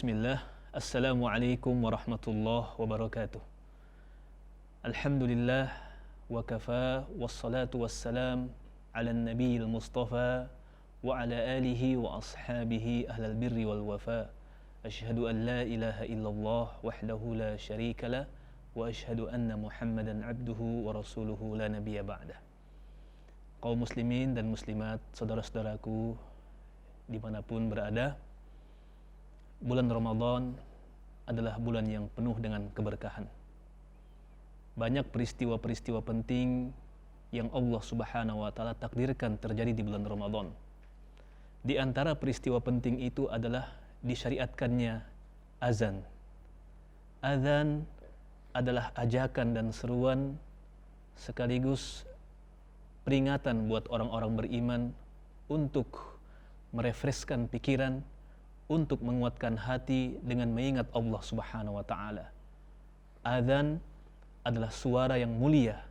Bismillah. Assalamualaikum warahmatullahi wabarakatuh. Alhamdulillah wa kafa wassalatu wassalam ala nabiyil mustafa wa ala alihi wa ashabihi ahlal birri wal wafa. Ashhadu an la ilaha illallah wahdahu la syarika lah wa ashhadu anna Muhammadan abduhu wa rasuluhu la nabiyya ba'dah. Kaum muslimin dan muslimat, saudara-saudaraku dimanapun berada, bulan Ramadan adalah bulan yang penuh dengan keberkahan. Banyak peristiwa-peristiwa penting yang Allah Subhanahu wa taala takdirkan terjadi di bulan Ramadan. Di antara peristiwa penting itu adalah disyariatkannya azan. Azan adalah ajakan dan seruan sekaligus peringatan buat orang-orang beriman untuk merefreshkan pikiran, untuk menguatkan hati dengan mengingat Allah Subhanahu wa taala. Adzan adalah suara yang mulia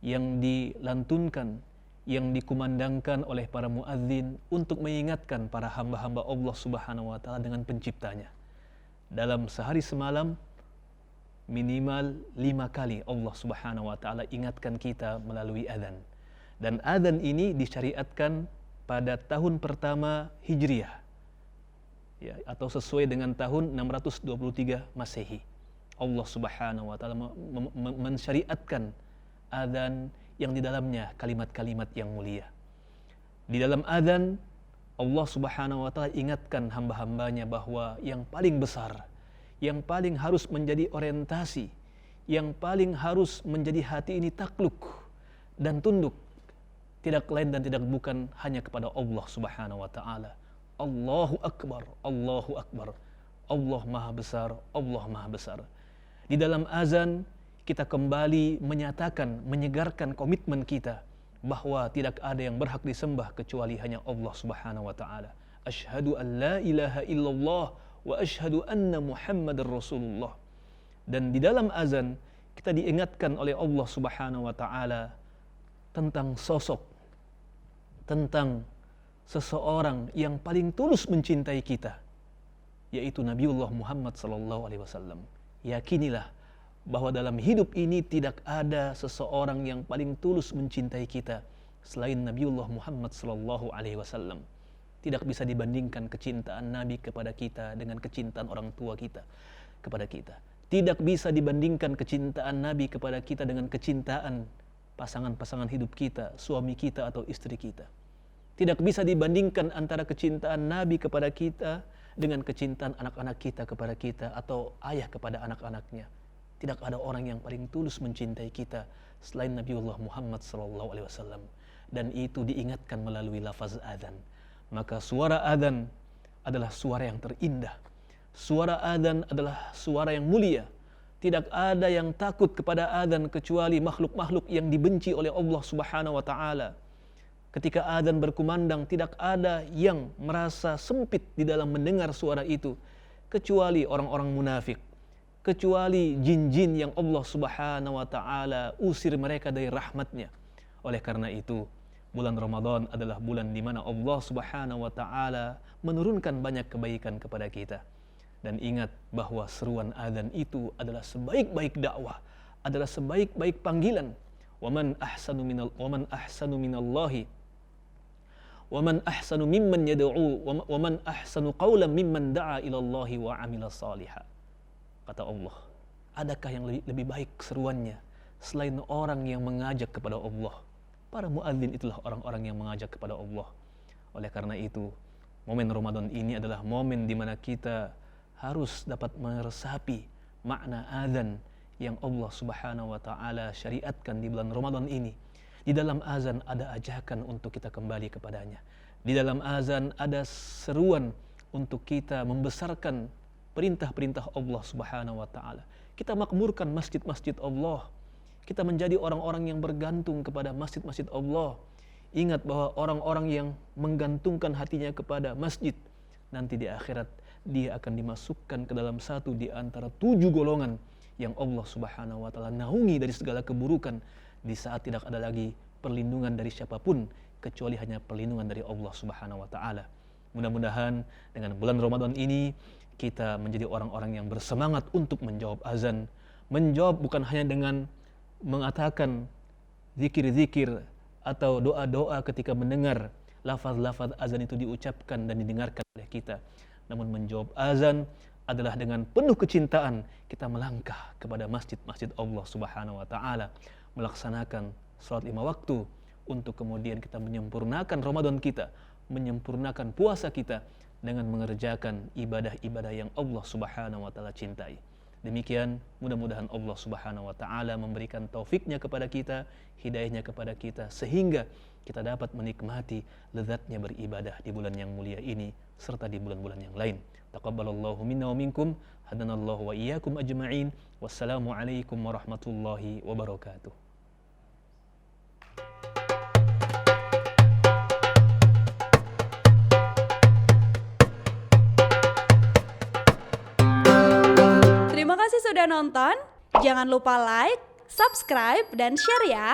yang dilantunkan, yang dikumandangkan oleh para muadzin untuk mengingatkan para hamba-hamba Allah Subhanahu wa taala dengan penciptanya. Dalam sehari semalam minimal 5 kali Allah Subhanahu wa taala ingatkan kita melalui adzan. Dan adzan ini disyariatkan pada tahun pertama Hijriah, ya, atau sesuai dengan tahun 623 Masehi. Allah Subhanahu wa taala mensyariatkan adzan yang di dalamnya kalimat-kalimat yang mulia. Di dalam adzan Allah Subhanahu wa taala ingatkan hamba-hambanya bahwa yang paling besar, yang paling harus menjadi orientasi, yang paling harus menjadi hati ini takluk dan tunduk, tidak lain dan tidak bukan hanya kepada Allah Subhanahu wa taala. Allahu Akbar, Allahu Akbar. Allah Maha Besar, Allah Maha Besar. Di dalam azan kita kembali menyatakan, menyegarkan komitmen kita bahwa tidak ada yang berhak disembah kecuali hanya Allah Subhanahu wa taala. Asyhadu an la ilaha illallah wa asyhadu anna Muhammadar Rasulullah. Dan di dalam azan kita diingatkan oleh Allah Subhanahu wa taala tentang sosok, tentang seseorang yang paling tulus mencintai kita, yaitu Nabiullah Muhammad sallallahu alaihi wasallam. Yakinilah bahwa dalam hidup ini tidak ada seseorang yang paling tulus mencintai kita selain Nabiullah Muhammad sallallahu alaihi wasallam. Tidak bisa dibandingkan kecintaan Nabi kepada kita dengan kecintaan orang tua kita kepada kita. Tidak bisa dibandingkan kecintaan Nabi kepada kita dengan kecintaan pasangan-pasangan hidup kita, suami kita atau istri kita. Tidak bisa dibandingkan antara kecintaan Nabi kepada kita dengan kecintaan anak-anak kita kepada kita atau ayah kepada anak-anaknya. Tidak ada orang yang paling tulus mencintai kita selain Nabiullah Muhammad SAW. Dan itu diingatkan melalui lafaz adzan. Maka suara adzan adalah suara yang terindah. Suara adzan adalah suara yang mulia. Tidak ada yang takut kepada adzan kecuali makhluk-makhluk yang dibenci oleh Allah Subhanahu wa taala. Ketika adzan berkumandang, tidak ada yang merasa sempit di dalam mendengar suara itu kecuali orang-orang munafik, kecuali jin-jin yang Allah Subhanahu wa taala usir mereka dari rahmatnya. Oleh karena itu, bulan Ramadan adalah bulan di mana Allah Subhanahu wa taala menurunkan banyak kebaikan kepada kita. Dan ingat bahwa seruan adzan itu adalah sebaik-baik dakwah, adalah sebaik-baik panggilan. Waman ahsanu minallahi waman ahsanu mimman yad'u waman ahsanu qawlan mimman da'a ilallahi wa 'amila shalihan. Kata Allah, adakah yang lebih baik seruannya selain orang yang mengajak kepada Allah? Para muadzin itulah orang-orang yang mengajak kepada Allah. Oleh karena itu, momen Ramadan ini adalah momen di mana kita harus dapat meresapi makna azan yang Allah Subhanahu wa taala syariatkan di bulan Ramadan ini. Di dalam azan ada ajakan untuk kita kembali kepadanya. Di dalam azan ada seruan untuk kita membesarkan perintah-perintah Allah Subhanahu wa taala. Kita makmurkan masjid-masjid Allah. Kita menjadi orang-orang yang bergantung kepada masjid-masjid Allah. Ingat bahwa orang-orang yang menggantungkan hatinya kepada masjid, nanti di akhirat dia akan dimasukkan ke dalam satu di antara 7 golongan yang Allah Subhanahu wa taala naungi dari segala keburukan di saat tidak ada lagi perlindungan dari siapapun kecuali hanya perlindungan dari Allah Subhanahu wa taala. Mudah-mudahan dengan bulan Ramadan ini kita menjadi orang-orang yang bersemangat untuk menjawab azan. Menjawab bukan hanya dengan mengatakan zikir-zikir atau doa-doa ketika mendengar lafaz-lafaz azan itu diucapkan dan didengarkan oleh kita. Namun menjawab azan adalah dengan penuh kecintaan kita melangkah kepada masjid-masjid Allah Subhanahu wa taala, melaksanakan salat 5 waktu untuk kemudian kita menyempurnakan Ramadan kita, menyempurnakan puasa kita dengan mengerjakan ibadah-ibadah yang Allah Subhanahu wa taala cintai. Demikian, mudah-mudahan Allah Subhanahu wa taala memberikan taufiknya kepada kita, hidayahnya kepada kita, sehingga kita dapat menikmati lezatnya beribadah di bulan yang mulia ini serta di bulan-bulan yang lain. Taqabbalallahu minna wa minkum, hadanallahu wa iyyakum ajma'in. Wassalamu alaikum warahmatullahi wabarakatuh. Terima kasih sudah nonton. Jangan lupa like, subscribe, dan share ya.